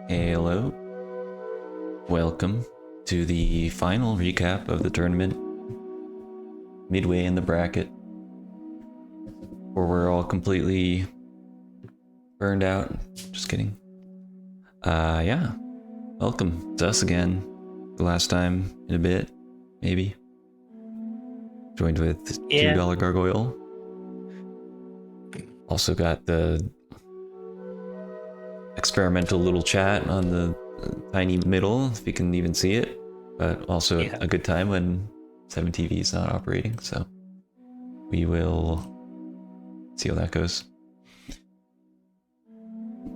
Hello. Welcome to the final recap of the tournament. Midway in the bracket. Where we're all completely burned out. Just kidding. Yeah. Welcome to us again. The last time in a bit, maybe. Joined with $2 Gargoyle. Also got the experimental little chat on the tiny middle, if you can even see it. But also a good time when 7TV is not operating, so we will see how that goes.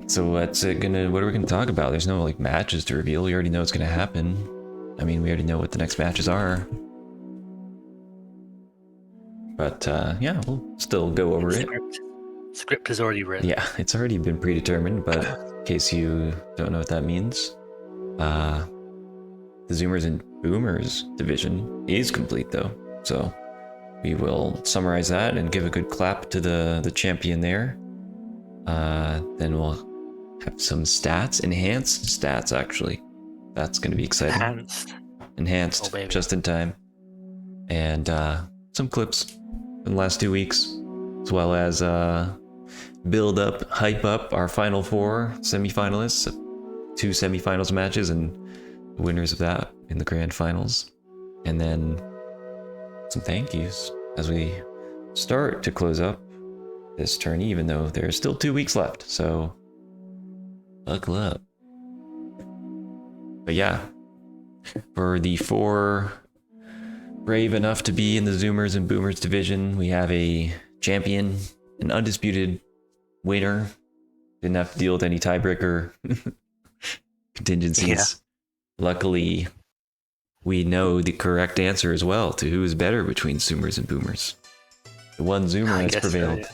So what are we gonna talk about? There's no like matches to reveal. We already know what's gonna happen. I mean, we already know what the next matches are. But yeah, we'll still go over it. Script is already written. Yeah, it's already been predetermined, but in case you don't know what that means, the Zoomers and Boomers division is complete though. So we will summarize that and give a good clap to the champion there. Then we'll have some stats, enhanced stats actually. That's going to be exciting. Enhanced, oh, just in time. And some clips in the last 2 weeks, as well as hype up our final four semifinalists, 2 semifinals matches and the winners of that in the grand finals. And then some thank yous as we start to close up this tourney, even though there's still 2 weeks left, so buckle up. But yeah, for the 4 brave enough to be in the Zoomers and Boomers division, we have a champion, an undisputed winner. Didn't have to deal with any tiebreaker contingencies. Yeah. Luckily, we know the correct answer as well to who is better between Zoomers and Boomers. The one Zoomer has prevailed. So,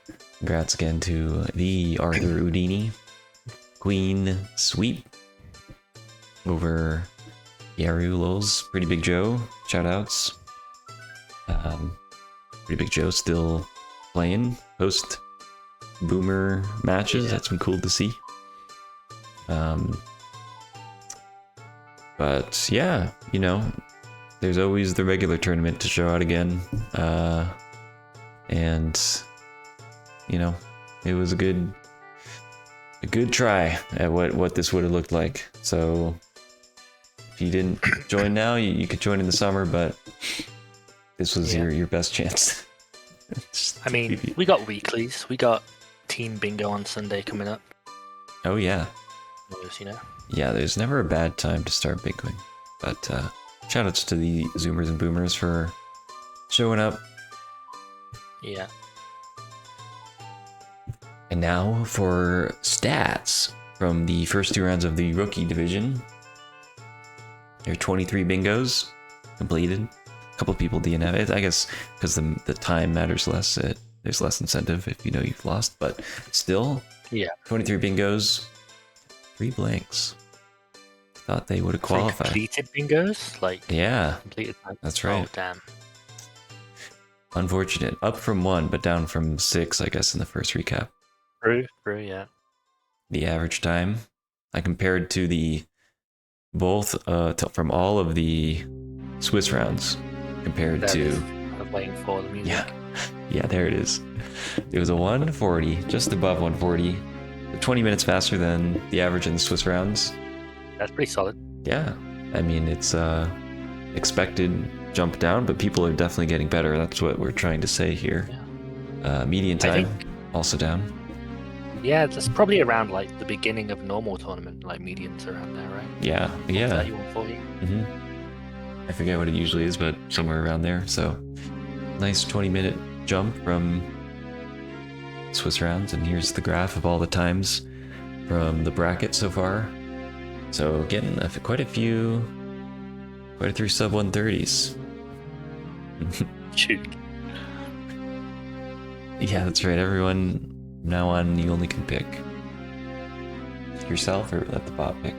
yeah. Congrats again to the Arthur Houdini. Queen sweep over Yarul's Pretty Big Joe. Shoutouts. Pretty Big Joe still playing post Boomer matches. Yeah. That's been cool to see. But yeah, you know, there's always the regular tournament to show out again. And you know, it was a good try at what this would have looked like. So if you didn't join now, you could join in the summer, but this was your best chance. I mean, we got weeklies. We got Team Bingo on Sunday coming up. Oh yeah. You know. Yeah, there's never a bad time to start bingoing. But shoutouts to the Zoomers and Boomers for showing up. Yeah. And now for stats from the first 2 rounds of the rookie division. There are 23 bingos completed. A couple of people DNF. I guess because the time matters less. There's less incentive if you know you've lost, but still. Yeah. 23 bingos, 3 blanks. Thought they would have qualified. Completed bingos? Completed. That's right. Oh, damn. Unfortunate. Up from 1, but down from 6, I guess, in the first recap. True, yeah. The average time I compared to the from all of the Swiss rounds compared to. I'm waiting for the music. Yeah, there it is. It was a 140, just above 140, 20 minutes faster than the average in the Swiss rounds. That's pretty solid. Yeah, I mean it's expected jump down, but people are definitely getting better. That's what we're trying to say here. Yeah. Median time also down. Yeah, that's probably around like the beginning of normal tournament, like medians around there, right? Yeah. 130, 140. Mm-hmm. I forget what it usually is, but somewhere around there. So nice 20-minute jump from Swiss rounds, and here's the graph of all the times from the bracket so far. So getting quite a few sub 130s. Shoot. Yeah, that's right. Everyone now on, you only can pick yourself or let the bot pick.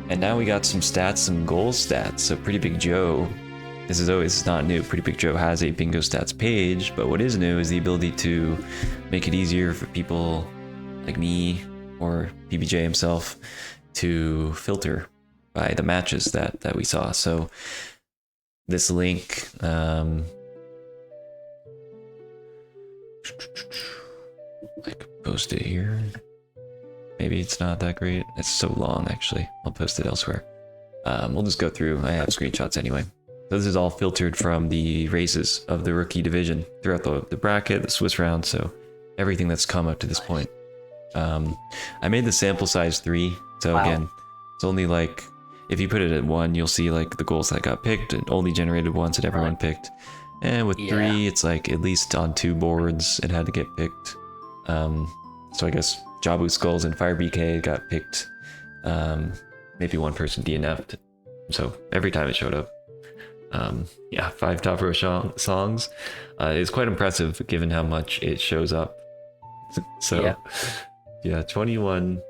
And now we got some stats, some goal stats. So Pretty Big Joe, this is not new. Pretty Big Joe has a bingo stats page, but what is new is the ability to make it easier for people like me or PBJ himself to filter by the matches that we saw. So this link, I could post it here. Maybe it's not that great. It's so long, actually. I'll post it elsewhere. We'll just go through. I have screenshots anyway. So this is all filtered from the races of the rookie division throughout the bracket, the Swiss round, so everything that's come up to this point. I made the sample size 3, so again, it's only like, if you put it at 1, you'll see like the goals that got picked and only generated once that everyone picked. And with 3, it's like at least on 2 boards it had to get picked. So I guess Jabu Skulls and Fire BK got picked. Maybe one person DNF'd. So every time it showed up. 5 top row songs. It's quite impressive given how much it shows up. So yeah, 21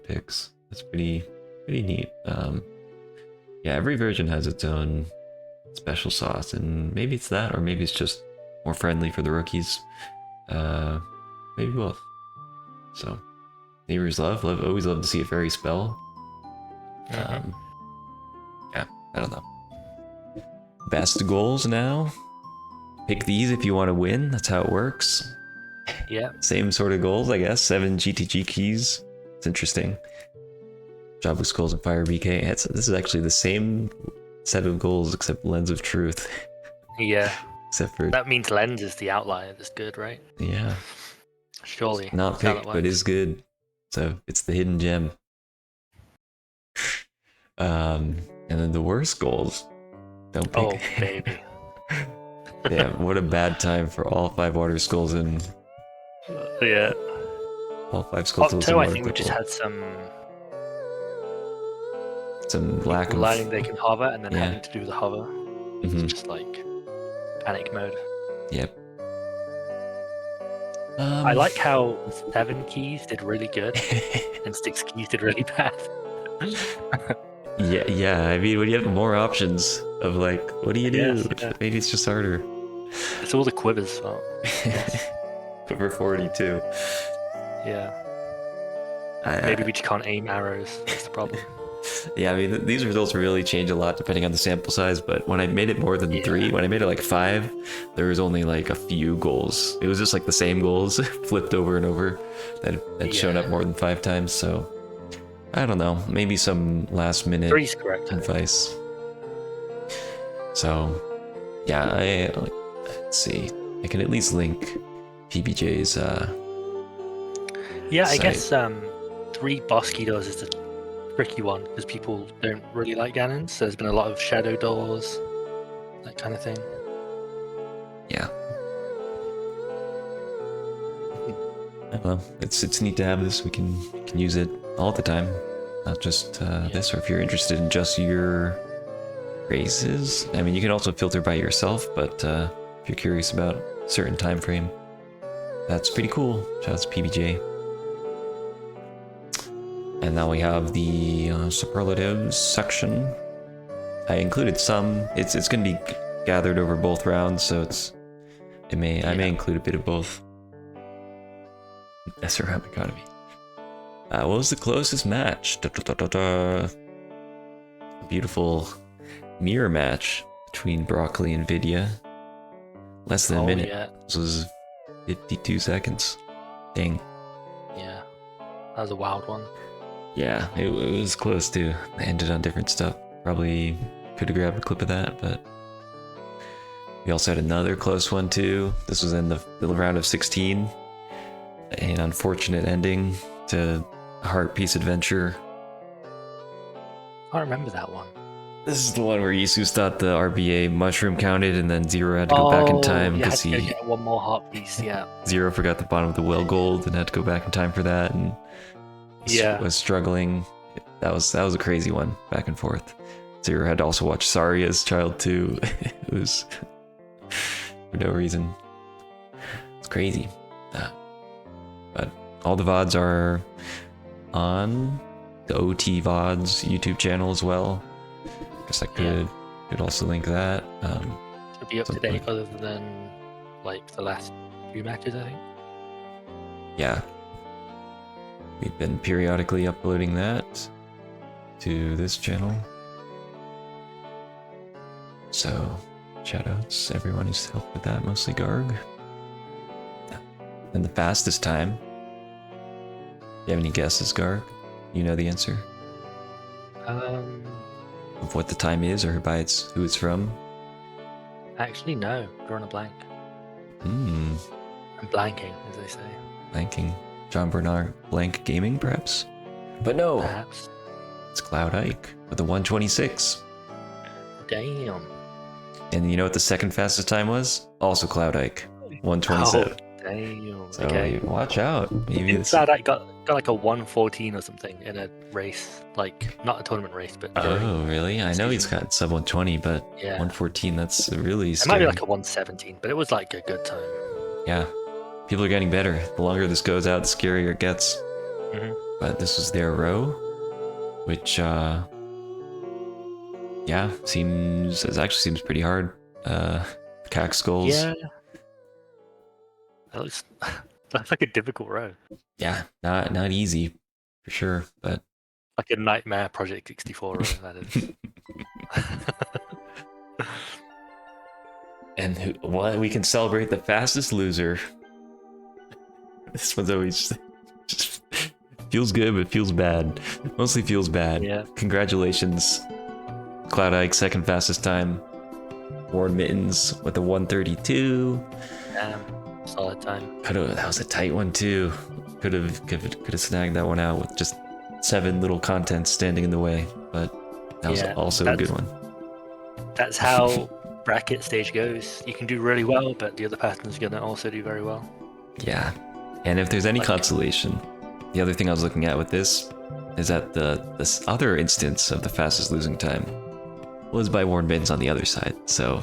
picks. That's pretty neat. Yeah, every version has its own special sauce, and maybe it's that, or maybe it's just more friendly for the rookies. Maybe both. So neighbors always love to see a fairy spell. Yeah, I don't know. Best goals now. Pick these if you want to win. That's how it works. Yeah. Same sort of goals, I guess. 7 GTG keys. It's interesting. Jabu Skulls and Fire BK. This is actually the same set of goals except Lens of Truth. Yeah. Except for that means Lens is the outlier that's good, right? Yeah. Surely. Not picked, but is good. So it's the hidden gem. And then the worst goals. Don't pick. Oh, baby. Damn, what a bad time for all 5 water skulls and yeah. All 5 skulls. Top 2, I think we just had some lack of learning they can hover and then having to do the hover. It's just like panic mode. Yep. I like how 7 keys did really good and 6 keys did really bad. Yeah. I mean, when you have more options of like, what do you do? Yeah. Maybe it's just harder. It's all the quivers fault. Quiver 42. Yeah. Maybe we just can't aim arrows. That's the problem. Yeah, I mean, these results really change a lot depending on the sample size, but when I made it more than 3, when I made it like 5, there was only like a few goals. It was just like the same goals flipped over and over that had shown up more than 5 times, so I don't know, maybe some last minute 3's correct advice. So yeah, let's see, I can at least link PBJ's I site. guess 3 boss key doors is the tricky one because people don't really like Ganons, so there's been a lot of shadow doors, that kind of thing. Yeah. Well, it's neat to have this. We can use it all the time, not just this. Or if you're interested in just your races, I mean, you can also filter by yourself. But if you're curious about a certain time frame, that's pretty cool. Shout out to PBJ. And now we have the superlatives section. I included some. It's going to be gathered over both rounds, so I may include a bit of both. SRM economy. What was the closest match? Beautiful mirror match between Broccoli and Vidya. Less than a minute. Yeah. This was 52 seconds. Dang. Yeah. That was a wild one. Yeah, it was close too. I ended on different stuff. Probably could have grabbed a clip of that, but we also had another close one too. This was in the round of 16. An unfortunate ending to a Heart Piece Adventure. I don't remember that one. This is the one where Isus thought the RBA mushroom counted and then Zero had to go back in time because he get one more heart piece, yeah. Zero forgot the bottom of the well gold and had to go back in time for that and was struggling. That was a crazy one, back and forth. Zero had to also watch Sorry as child too. It was for no reason. It's crazy. But all the VODs are on the OT VODs YouTube channel as well. Guess I could also link that. It'll be up to date other than like the last few matches, I think. Yeah. We've been periodically uploading that to this channel. So, shoutouts everyone who's helped with that, mostly Garg. And the fastest time. You have any guesses, Garg? You know the answer? Of what the time is or who it's from? Actually, no. Drawing a blank. Hmm. I'm blanking, as they say. Blanking. John Bernard Blank Gaming, perhaps? But no! Perhaps. It's Cloud Ike with a 126. Damn. And you know what the second fastest time was? Also Cloud Ike. 127. Oh, damn. So Okay. watch out. Maybe it's... Cloud Ike got like a 114 or something in a race. Like, not a tournament race, but... Oh, really? I know he's got sub 120, but yeah. 114, that's really It scary. might be like a 117, but it was like a good time. Yeah. People are getting better. The longer this goes out, the scarier it gets. Mm-hmm. But this was their row, which, yeah, actually seems pretty hard. Cack skulls. Yeah. That's like a difficult row. Yeah, not easy, for sure, but... Like a nightmare Project 64 row, that is. And we can celebrate the fastest loser. This one's always just feels good, but feels bad. Mostly feels bad. Yeah. Congratulations, Cloud Ike, second fastest time. Warren Mittens with a 132. Damn, solid time. That was a tight one too. Could have snagged that one out with just 7 little contents standing in the way, but that was also a good one. That's how bracket stage goes. You can do really well, but the other person's gonna also do very well. Yeah, and if there's any consolation, the other thing I was looking at with this is that this other instance of the fastest losing time was by Warren Mittens on the other side, so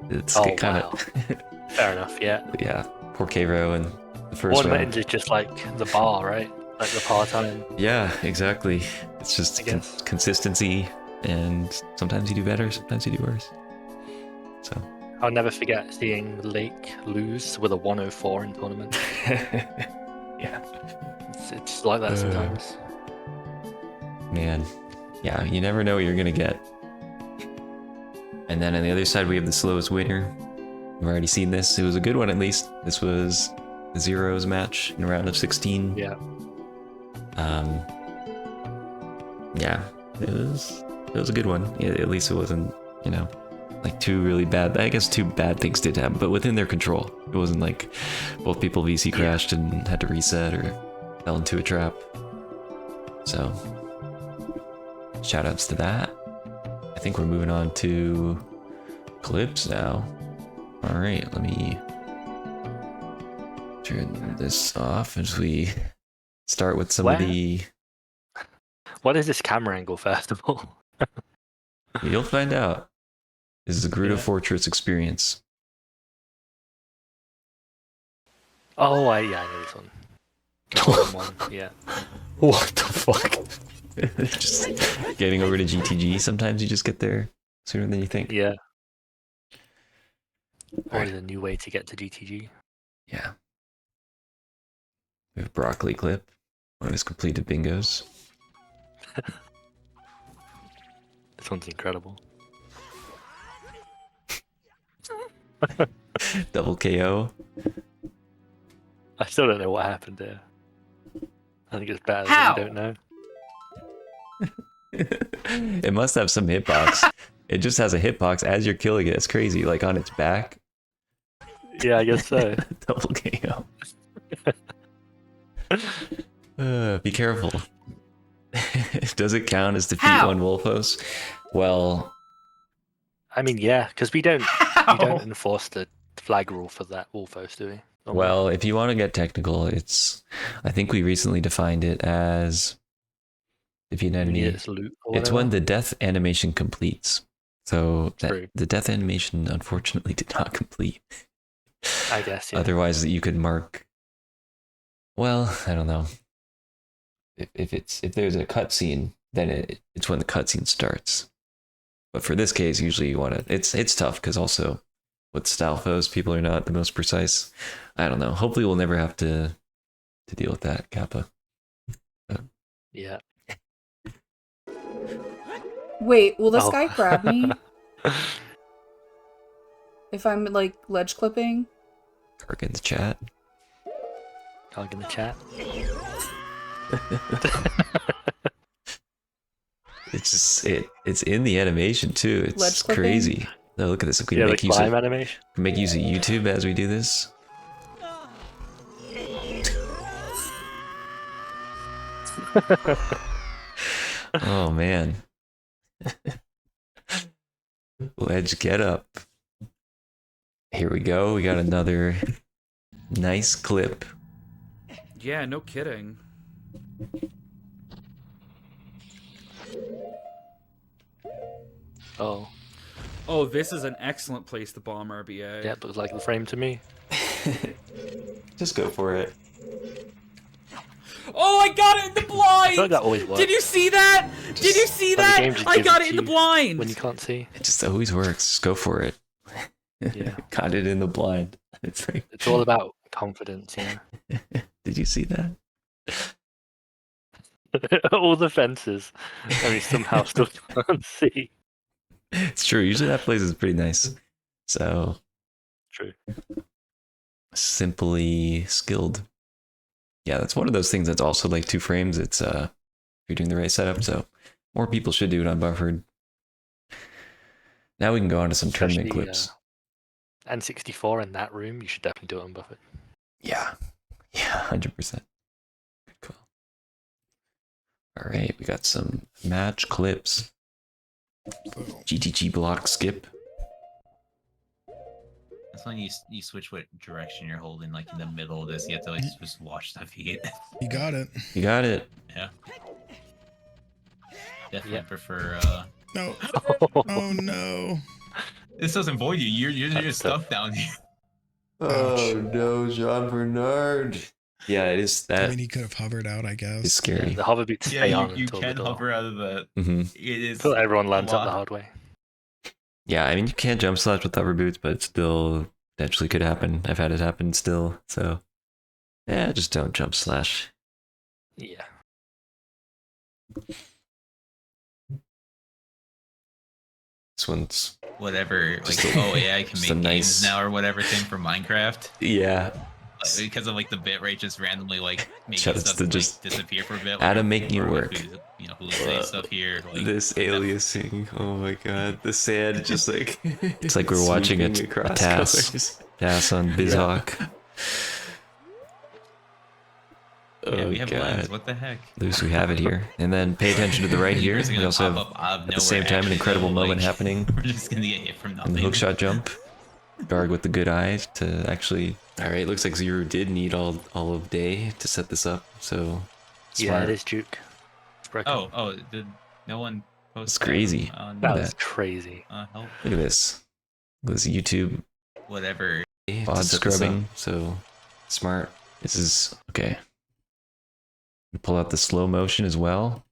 it's kind of fair enough. Yeah. Yeah, poor K-Row and the first Warren round. Mittens is just like the bar, right? Like the par time. Yeah, exactly. It's just consistency, and sometimes you do better, sometimes you do worse. So I'll never forget seeing Lake lose with a 104 in tournament. Yeah, it's like that sometimes. Man, yeah, you never know what you're gonna get. And then on the other side, we have the slowest winner. We've already seen this. It was a good one, at least. This was the Zeros match in a round of 16. Yeah. Yeah, it was a good one. Yeah, at least it wasn't, like two really bad. I guess two bad things did happen, but within their control. It wasn't like both people VC crashed and had to reset or fell into a trap. So, shoutouts to that. I think we're moving on to clips now. All right, let me turn this off as we start with some of the... What is this camera angle, first of all? You'll find out. This is a Gerudo Fortress experience. Oh, I know this one. Yeah. What the fuck? Just getting over to GTG. Sometimes you just get there sooner than you think. Yeah. Always a new way to get to GTG. Yeah. We have a broccoli clip. One of his completed bingos. This one's incredible. Double KO. I still don't know what happened there. I think it's bad that you don't know. It must have some hitbox. It just has a hitbox as you're killing it. It's crazy, like on its back. Yeah, I guess so. Double KO. Be careful. Does it count as defeat one Wolfos? Well, I mean, yeah, because we don't enforce the flag rule for that Wolfos, do we? Well, if you want to get technical, I think we recently defined it as defeat an enemy. It's when the death animation completes. So the death animation unfortunately did not complete. I guess, yeah. Otherwise you could mark, well, I don't know. If there's a cutscene, then it's when the cutscene starts. But for this case, usually you want to, it's tough because also with style foes, people are not the most precise. I don't know. Hopefully we'll never have to deal with that, Kappa. Yeah. Wait, will this Oh. guy grab me if I'm like ledge clipping? Kirk in the chat. I'll in the chat. It's just it's in the animation too. It's Ledge clipping? crazy. No, look at this. We Yeah, can like make use climb of animation. make use of YouTube as we do this. Oh man. Ledge get up. Here we go. We got another nice clip. Yeah, no kidding. Oh. Oh, this is an excellent place to bomb RBA. Yeah, looks like the frame to me. Just go for it. Oh, I got it in the I blind! feel like that always works. Did you see that? Did you see Like the that? game just I gives got it it to in the you blind! when you can't see. It just always works. Just go for it. Yeah. Got it in the blind. It's like It's all about confidence, you Did you see that? know. All the fences, and we somehow still can't see. It's true. Usually that place is pretty nice. So True. simply skilled. Yeah, that's one of those things that's also like 2 frames. It's you're doing the right setup, so more people should do it unbuffered. Now we can go on to some tournament Especially, clips. N64 in that room, you should definitely do it unbuffered. Yeah. Yeah, 100%. Good call. All right, we got some match clips. GTG block skip. That's when you switch what direction you're holding, like in the middle of this. You have to like just watch the feet. You got it. You got it. Yeah. Definitely Yeah. prefer. No. Oh no. This doesn't void you. You're That's just stuck down here. Oh no, Jean Bernard. Yeah, it is I that mean, he could have hovered out, I is guess. scary. The hover boots stay Yeah, on you until the can door. hover out of the. hmm It is. Until everyone learns a up the lot. hard way. Yeah, I mean you can't jump slash with hover boots, but it still potentially could happen. I've had it happen still, so yeah, just don't jump slash. Yeah. This one's Whatever, Just like AI can just make a games nice- now or whatever thing for Minecraft. yeah. Like, because of like the bitrate just randomly like making Shouts stuff to like, just disappear for a bit. Adam making it or, work. You know, who's saying stuff here. Like, This aliasing, oh my god, the sand just like it's like we're Sweeping watching a across task on BizHawk. yeah, we Oh have lens. god. What the heck? Loose, we have it here. And then pay attention to the right here. Yours are We gonna also pop have up out of at the nowhere, same time an actually, incredible though, moment like, happening We're just gonna get hit from in nothing. the hookshot jump. Darg with the good eye to actually. All right, looks like Zero did need all of day to set this up. So Yeah, smart. it is Duke. It's broken. Oh, did no one post? It's crazy. On, That Look at was that. crazy. help. Look at this. This YouTube Whatever. VOD scrubbing. So smart. This is okay. Pull out the slow motion as well.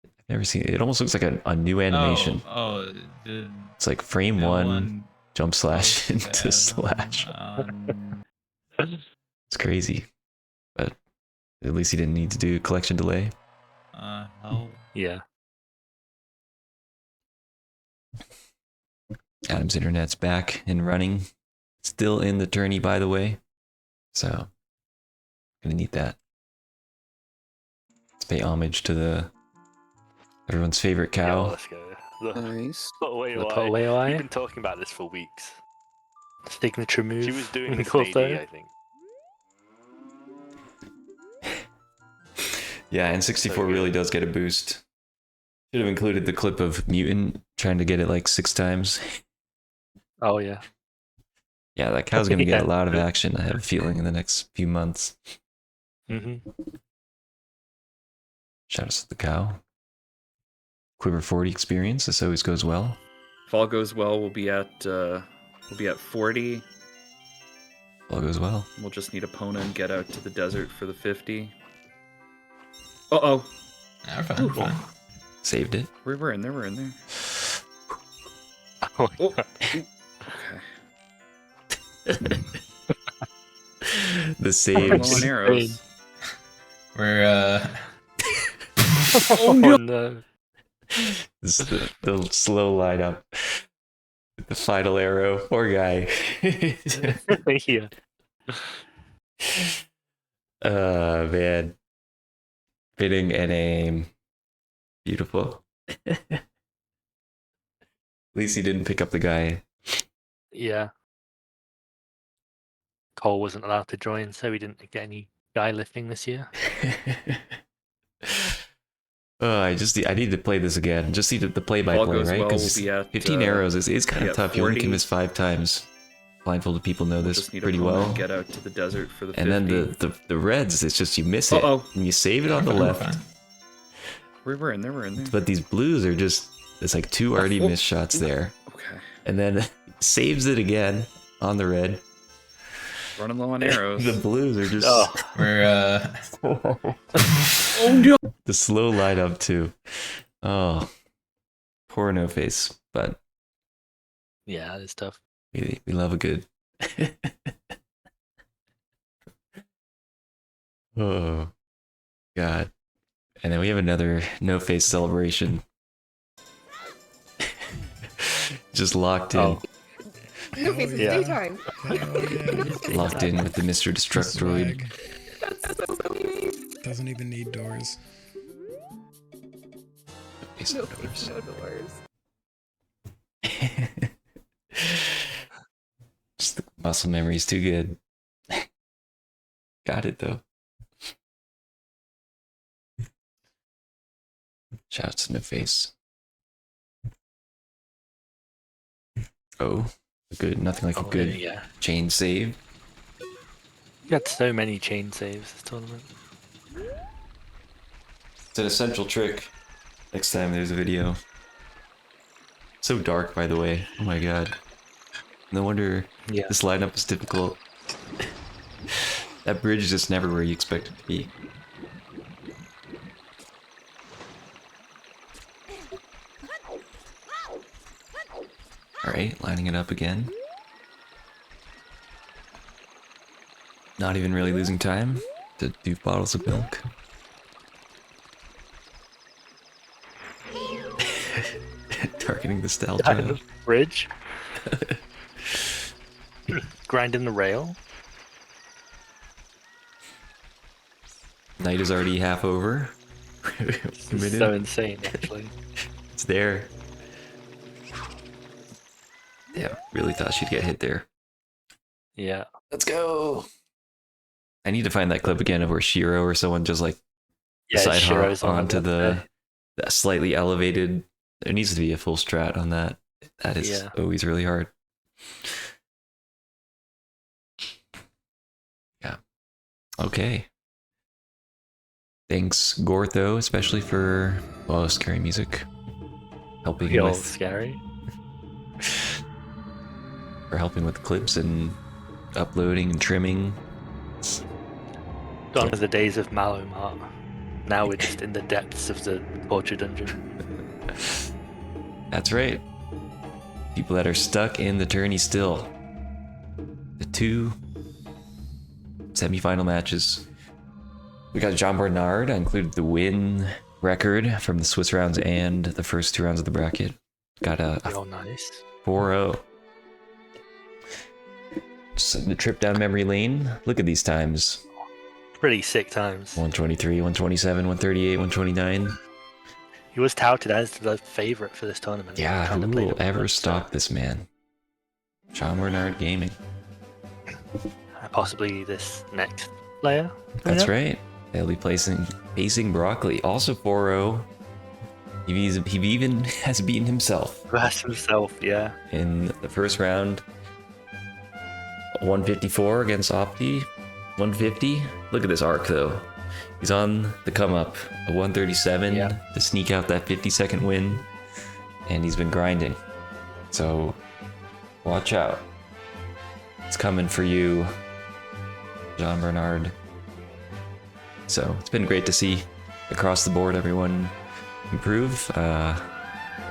I've never seen it. It almost looks like a new animation. Oh, did It's like frame no one, jump slash post into that slash. on- It's crazy. But at least he didn't need to do collection delay. help. Yeah. Adam's internet's back and running. Still in the tourney, by the way. So, gonna need that. Let's pay homage to everyone's favorite Yeah, cow. let's go. The Nice. put away We've eye. been talking about this for weeks. Signature move. She was doing in this Cold AD, Stone. I think. Yeah, N64 So really good. does get a boost. Should have included the clip of Mutant trying to get it like 6 times. Oh yeah. Yeah, that cow's gonna get Yeah. a lot of action, I have a feeling, in the next few months. hmm Shout out to the cow. Quiver 40 experience, this always goes well. If all goes well, we'll be at 40. All goes well. We'll just need Epona and get out to the desert for the 50. Uh-oh. Nah, we're fine. We're fine. Saved it. We're in there. We're in there. Oh, Oh. Okay. The Low saves. on arrows. We're Oh no. This is the slow light up. The final arrow. Poor guy. Yeah. Man. Fitting and aim. Beautiful. At least he didn't pick up the guy. Yeah. Cole wasn't allowed to join, so we didn't get any guy lifting this year. I need to play this again. Just need the play-by-play, All goes right? well, Because we'll be at, 15 arrows is kind be of at tough. You only 40. can miss 5 times. Blindfolded people know this Just need pretty a moment well. and get out to the desert for the 50. And then the reds, it's just you miss it. Uh-oh. And you save it on the Fine, left. fine. We're in there, we're in there. But these blues are just, it's like 2 already missed shots there. Okay. And then saves it again on the red. Running low on arrows. The blues are just Oh, We're Oh no! the slow light up too. Oh, poor No Face, but yeah, it's tough. we love a good. Oh, God. And then we have another No Face celebration. Just locked in. Oh. No face, it's yeah. daytime. Hell yeah. Locked in with the Mr. Destructoid. Swag. That's so funny. Doesn't even need doors. Face No of face, doors. no doors. Just the muscle memory's too good. Got it though. Shouts in the face. Oh, good. Nothing like a Oh, good yeah. chain save. You had so many chain saves this tournament. It's an essential trick. Next time there's a video. So dark, by the way. Oh my god. No wonder Yeah. this lineup is difficult. That bridge is just never where you expect it to be. Alright, lining it up again. Not even really losing time to do bottles of milk. Targeting the style Down channel. the bridge. Grinding the rail. Night is already half over. This is so insane, actually. It's there. Yeah, really thought she'd get hit there. Yeah. Let's go. I need to find that clip again of where Shiro or someone just like Yeah, side Shiro's hop on onto the the slightly elevated. There needs to be a full strat on that. That is Yeah. always really hard. Yeah. Okay. Thanks, Gortho, especially for scary music. Helping Real with scary. for helping with clips and uploading and trimming. Gone are the days of Mallow Mart. Now we're just in the depths of the torture dungeon. That's right. People that are stuck in the tourney still. The 2 semi-final matches. We got Jean Bernard. I included the win record from the Swiss rounds and the first 2 rounds of the bracket. Got a Oh, nice. 4-0. Just the trip down memory lane. Look at these times. Pretty sick times. 123, 127, 138, 129. He was touted as the favorite for this tournament. Yeah, Trying to who play will the ever winner, stop this man? Jean Bernard Gaming. Possibly this next player. That's Yeah. right. They'll be facing Broccoli. Also 4-0. He even has beaten himself Grass himself, yeah. in the first round. 154 against Opti. 150. Look at this arc though. He's on the come up. A 137 Yeah. to sneak out that 50-second win. And he's been grinding. So watch out. It's coming for you, Jean Bernard. So it's been great to see across the board everyone improve.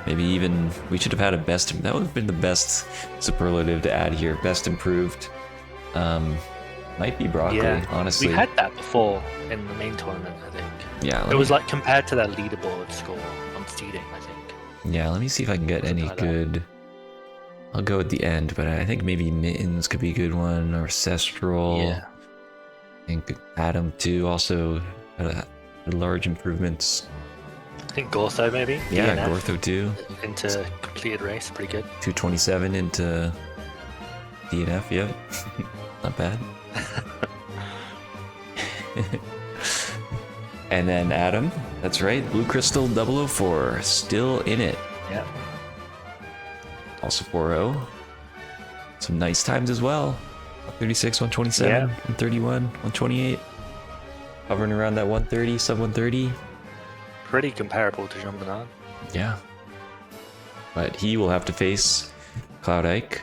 Maybe even we should have had a best. That would have been the best superlative to add here. Best improved. Might be broccoli, Yeah. honestly. We had that before in the main tournament, I think. Yeah, It was like compared to their leaderboard score on seeding, I think. yeah, let me see if I can get any Something like that. good. I'll go at the end, but I think maybe Mittens could be a good one, or Cestral. Yeah. I think Adam too also had large improvements. I think Gortho maybe. Yeah, DNF Gortho too. into completed race, pretty good. 227 into DNF, yep. Not bad. And then Adam, that's right, Blue Crystal 004, still in it. Yeah. Also 4-0. Some nice times as well. 136, 127, Yeah. 131, 128. Hovering around that 130, sub 130. Pretty comparable to Jean Bernard. Yeah. But he will have to face Cloud Ike,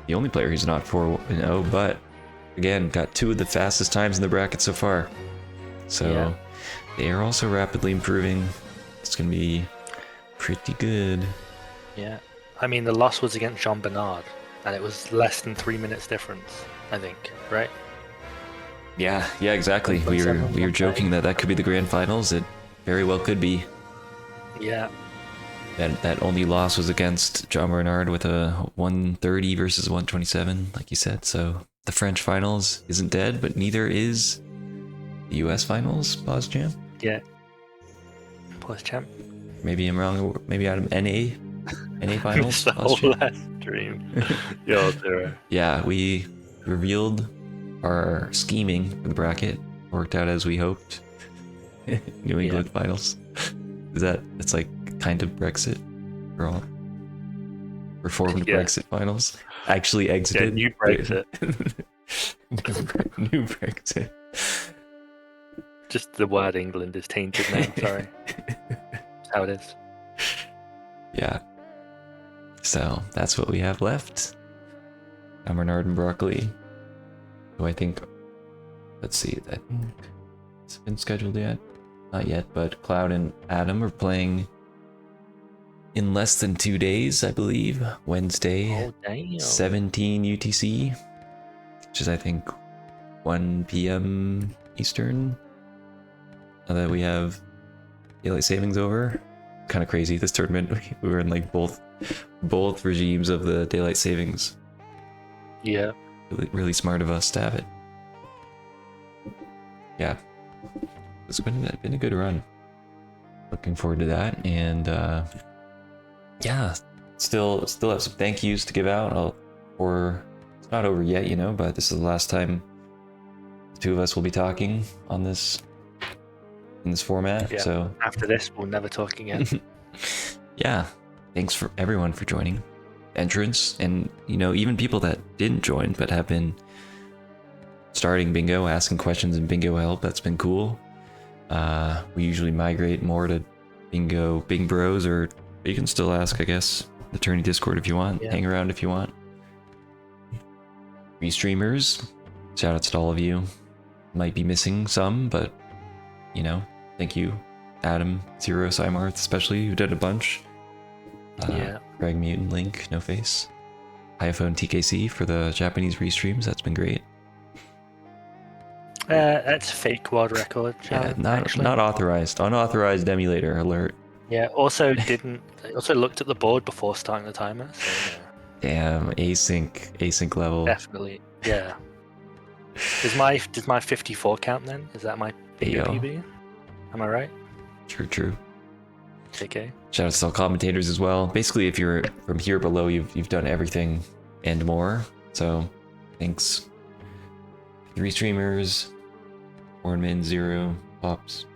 the only player who's not 4-0, but again, got 2 of the fastest times in the bracket so far. So Yeah. they are also rapidly improving. It's going to be pretty good. Yeah. I mean, the loss was against Jean Bernard, and it was less than 3 minutes difference, I think, right? Yeah, exactly. We were joking that could be the grand finals. It very well could be. Yeah. That only loss was against John Bernard with a 130 versus 127, like you said. So the French finals isn't dead, but neither is the US finals, Pause Jam. Yeah. Plus champ. Maybe I'm wrong. Maybe out of NA finals. It's the Pause whole Jam. last stream. Yo, zero. Yeah, we revealed our scheming for the bracket. Worked out as we hoped. New England finals. It's like kind of Brexit. We're all reformed Yeah. Brexit finals. Actually Yeah, exited. new Brexit. New Brexit. Just the word England is tainted now, sorry. That's how it is. Yeah. So that's what we have left. I'm Bernard and Broccoli. Who I think, let's see, I think it's been scheduled yet? Not yet, but Cloud and Adam are playing in less than 2 days, I believe. Wednesday, Oh, damn. 17 UTC, which is I think 1 p.m. Eastern. Now that we have daylight savings over. Kind of crazy, this tournament. We were in like both regimes of the daylight savings. Yeah. Really smart of us to have it. Yeah. It's been a good run. Looking forward to that. And yeah, still have some thank yous to give out. It's not over yet, but this is the last time the two of us will be talking in this format. Yeah. So After this, we'll never talk again. yeah, thanks for everyone for joining. Entrance, and even people that didn't join but have been starting bingo, asking questions in bingo help. That's been cool. We usually migrate more to bingo Bing Bros, or you can still ask, I guess, the Tourney Discord if you want. Yeah. Hang around if you want. Restreamers, shout outs to all of you. Might be missing some, but thank you, Adam, Zero, Simarth, especially, who did a bunch. Yeah. Greg Mutant, Link, No Face, iPhone TKC for the Japanese restreams. That's been great. That's a fake world record. Yeah, actually. not authorized. Unauthorized emulator alert. Yeah. Also looked at the board before starting the timer. So Damn, async level. definitely. Yeah. Does my 54 count then? Is that my Ayo. PB? Am I right? True. Okay. Shout out to all commentators as well. Basically, if you're from here below, you've done everything and more. So, thanks. 3 streamers, Ornman, Zero, Pops,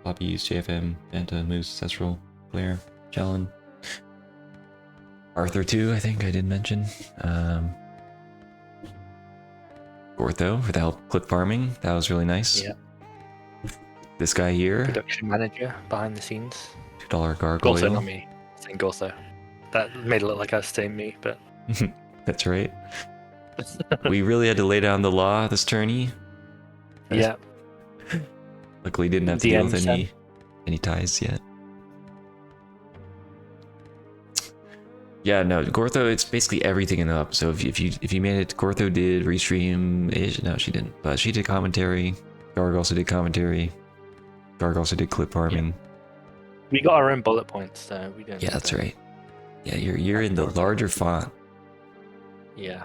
Poppies, JFM, Banta, Moose, Cestral, Blair, Jellin, Arthur too, I think I did mention. Gortho for the help clip farming. That was really nice. Yeah. This guy here, Production manager behind the scenes. $2 Gortho, gargoyle. not me. I'm saying Gortho. That made it look like I was saying me, but That's right. We really had to lay down the law this tourney. yeah. Luckily didn't have to deal with DM any ties yet. Yeah, no, Gortho, it's basically everything in the up. So if you made it, Gortho did restream. No, she didn't, but she did commentary. Garg also did commentary. Garg also did clip farming. We got our own bullet points, so we don't. Yeah, need that's to- right. Yeah, you're in the larger font. Yeah.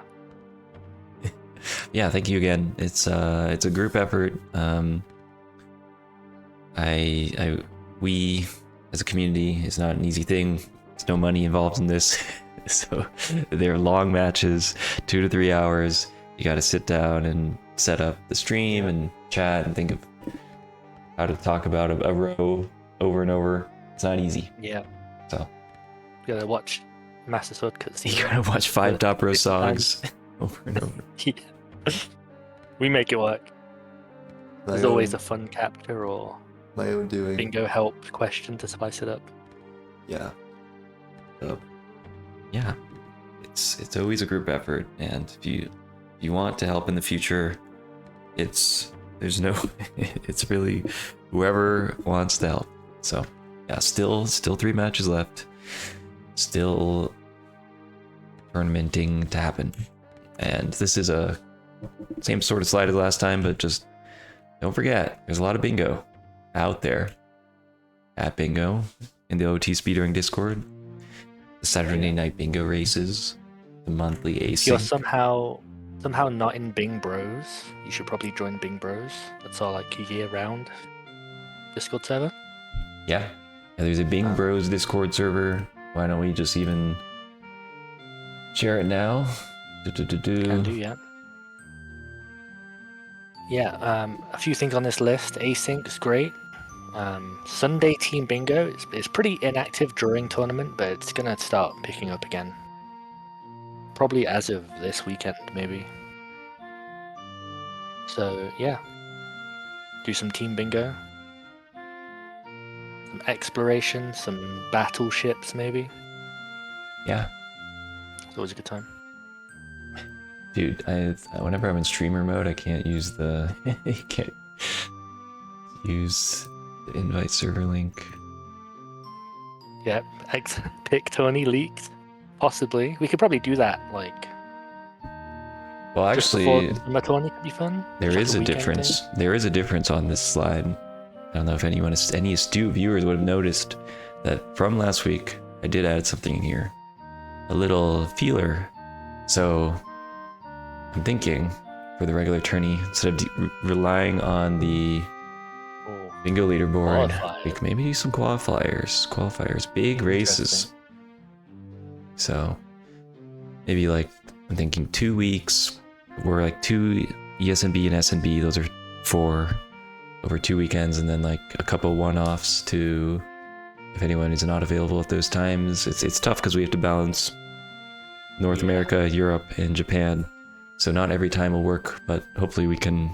Yeah, thank you again. It's a group effort. We as a community, it's not an easy thing. There's no money involved in this, so they're long matches, 2 to 3 hours. You got to sit down and set up the stream and chat and think of how to talk about a row over and over. It's not easy. Yeah. So You gotta watch Master Sword cutscene. you gotta watch 5 top row 50 times. songs over and over. Yeah. We make it work. There's My always own- a fun capture or my own doing. bingo help question to spice it up. Yeah. Yeah. It's always a group effort, and if you want to help in the future, it's really whoever wants to help. So yeah, still 3 matches left. Still tournamenting to happen. And this is a same sort of slide as last time, but just don't forget, there's a lot of bingo out there. At bingo in the OT Speedering Discord. The Saturday night bingo races, the monthly If you're acing. somehow not in Bing Bros, you should probably join Bing Bros. That's our like year-round Discord server. Yeah. There's a Bing Bros Discord server. Why don't we just even share it now? Can do, yeah. Yeah, a few things on this list. Async is great. Sunday Team Bingo it's pretty inactive during tournament, but it's gonna start picking up again. Probably as of this weekend, maybe. So yeah, do some Team Bingo, some exploration, some battleships, maybe. Yeah. It's always a good time. Dude, whenever I'm in streamer mode, I can't use the can't use the invite server link. Yeah, pick Tony leaked. Possibly. We could probably do that, like, Well, just before actually, the summer tourney could be fun. there Just is a like weekend difference. thing. There is a difference on this slide. I don't know if any astute viewers would have noticed that from last week, I did add something in here. A little feeler. So I'm thinking for the regular tourney, instead of relying on the Oh, bingo leaderboard, Qualifiers. we could maybe do some qualifiers, big races. So maybe like, I'm thinking 2 weeks, or like 2 ESNB and SNB, those are 4 over 2 weekends, and then like a couple one-offs to, if anyone is not available at those times. It's tough because we have to balance North America, Europe, and Japan. So not every time will work, but hopefully we can,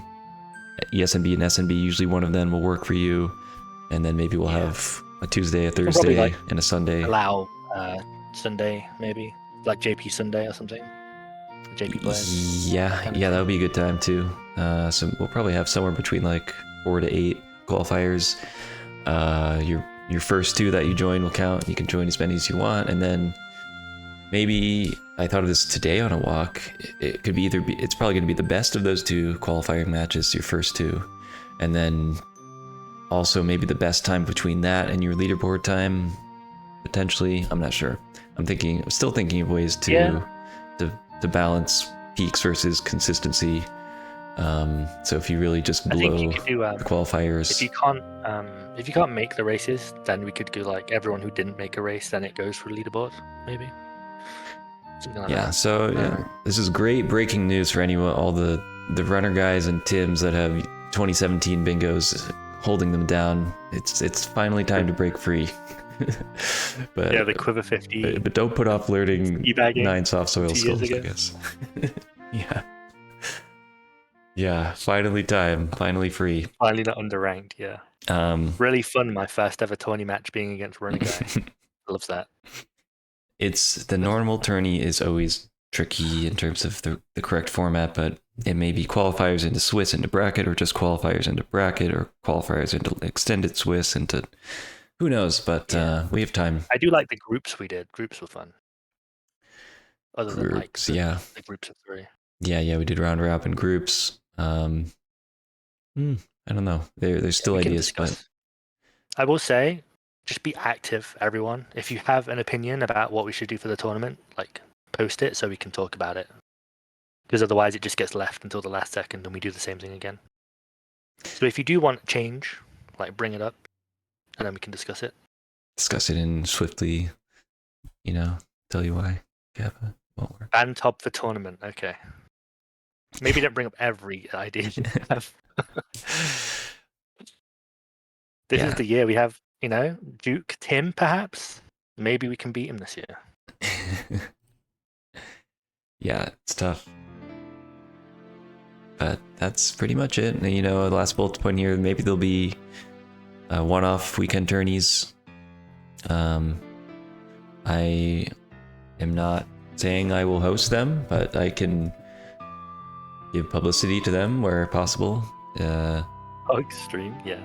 ESNB and SNB, usually one of them will work for you, and then maybe we'll have a Tuesday, a probably, Thursday, like, and a Sunday. Allow Sunday, maybe. Like JP Sunday or something. JP players. Yeah, that would be a good time too. So we'll probably have somewhere between like 4 to 8 qualifiers. Your first 2 that you join will count. You can join as many as you want, and then maybe, I thought of this today on a walk. It could be it's probably going to be the best of those 2 qualifying matches, your first 2, and then also maybe the best time between that and your leaderboard time, potentially. I'm not sure. I'm still thinking of ways to balance peaks versus consistency. So if you really just I think blow you could do the qualifiers, if you can't make the races, then we could do like everyone who didn't make a race, then it goes for the leaderboard, maybe. Something like yeah. that. So yeah, this is great breaking news for anyone, all the runner guys and Tims that have 2017 bingos holding them down. It's finally time to break free. But Yeah, the Quiver 50. but don't put off learning Teabagging 9 soft soil 2 years skills, I ago. guess. Yeah, finally free. Finally not underranked, yeah. Really fun, my first ever tourney match being against Runner Guy. Loves that. It's the normal tourney is always tricky in terms of the correct format, but it may be qualifiers into Swiss into bracket, or just qualifiers into bracket, or qualifiers into extended Swiss into who knows, but we have time. I do like the groups we did. Groups were fun. other than like Groups, yeah. the groups of 3. Yeah, we did round robin groups. I don't know. There's still We can ideas, but discuss. I will say, just be active, everyone. If you have an opinion about what we should do for the tournament, like post it so we can talk about it. Because otherwise, it just gets left until the last second, and we do the same thing again. So if you do want change, like bring it up, and then we can discuss it. discuss it and swiftly, tell you why. Yeah, but it won't work. Ban top for tournament. Okay. Maybe don't bring up every idea you have. This Yeah. is the year we have, Duke Tim, perhaps. Maybe we can beat him this year. Yeah, it's tough. But that's pretty much it. And, the last bullet point here, maybe there'll be one-off weekend tourneys. I am not saying I will host them, but I can give publicity to them where possible. Extreme, yeah.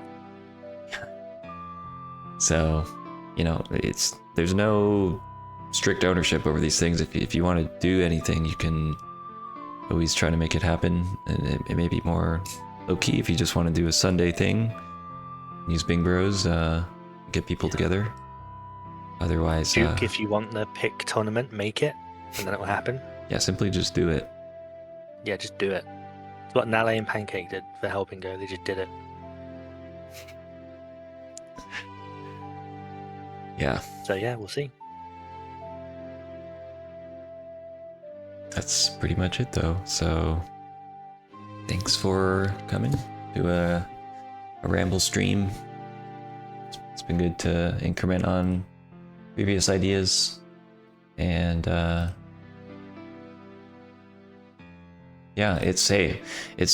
So, there's no strict ownership over these things. If you want to do anything, you can always try to make it happen, and it may be more low-key if you just want to do a Sunday thing. Use Bing Bros, get people together. Otherwise, Duke, if you want the pick tournament, make it, and then it will happen. yeah, simply just do it. Yeah, just do it. It's what Nale and Pancake did for Helping Go. They just did it. Yeah, So yeah, we'll see. that's pretty much it though. So thanks for coming to a ramble stream. It's been good to increment on previous ideas, and yeah, it's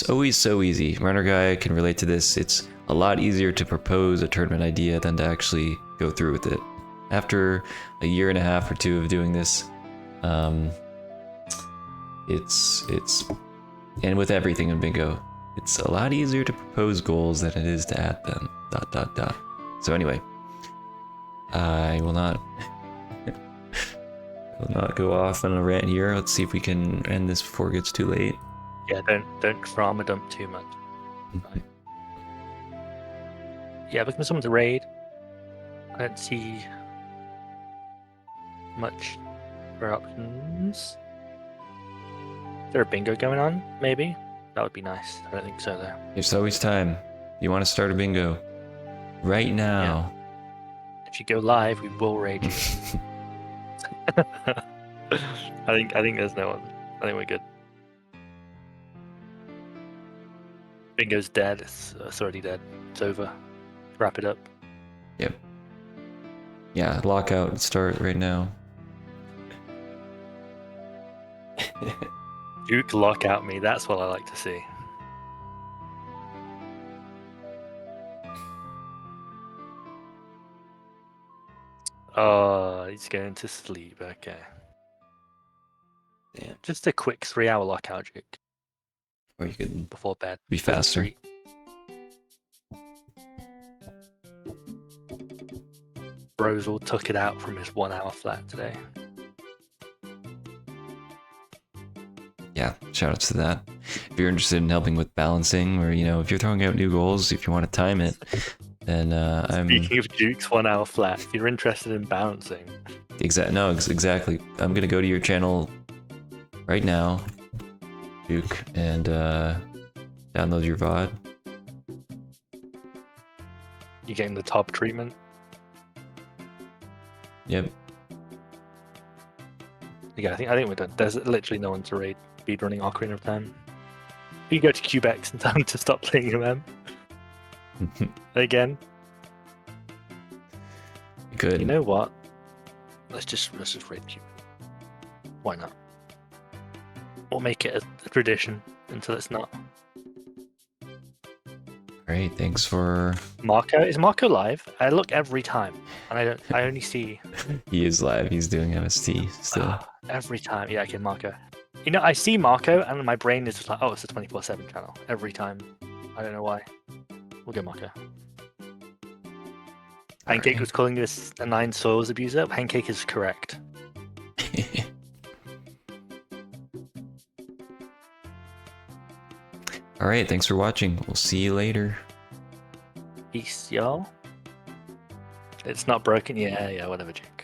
always so easy. Runner Guy can relate to this. It's a lot easier to propose a tournament idea than to actually go through with it. After a year and a half or 2 of doing this, it's and with everything in Bingo, it's a lot easier to propose goals than it is to add them. ... So anyway, I will not go off on a rant here. Let's see if we can end this before it gets too late. Yeah, don't drama dump too much. Right. Yeah, looking for someone to raid. I don't see much for options. Is there a bingo going on? Maybe? That would be nice. I don't think so, though. There's always time. You want to start a bingo right now. If you go live, we will raid you. I think there's no one. I think we're good. Bingo's dead. It's already dead. It's over. Wrap it up. Yep. Yeah, lockout and start right now. Duke lock out me. That's what I like to see. Oh, he's going to sleep. Okay. Damn. Just a quick 3-hour lockout, Duke, Or you could before bed. be For the faster. street. Brosel took it out from his 1-hour flat today. Yeah, shout outs to that. If you're interested in helping with balancing, or if you're throwing out new goals, if you want to time it, then Speaking of Duke's 1-hour flat, if you're interested in balancing, exactly. I'm gonna go to your channel right now, Duke, and download your VOD. you're getting the top treatment. Yep. Yeah, I think we're done. There's literally no one to raid. Speed running Ocarina of Time. You can go to Cubex in time to stop playing MM. Again. Good. You know what? Let's just raid Cube. Why not? We'll make it a tradition until it's not. Great. Thanks for. Marco, is Marco live? I look every time, and I only see He is live. He's doing MST still. every time. Yeah, okay, Marco. I see Marco, and my brain is just like, oh, it's a 24/7 channel every time. I don't know why. We'll go Marco. Pancake Alright. was calling this a 9 soils abuser. Pancake is correct. All right, thanks for watching. We'll see you later. Peace, y'all. It's not broken. Yeah, whatever, Jake.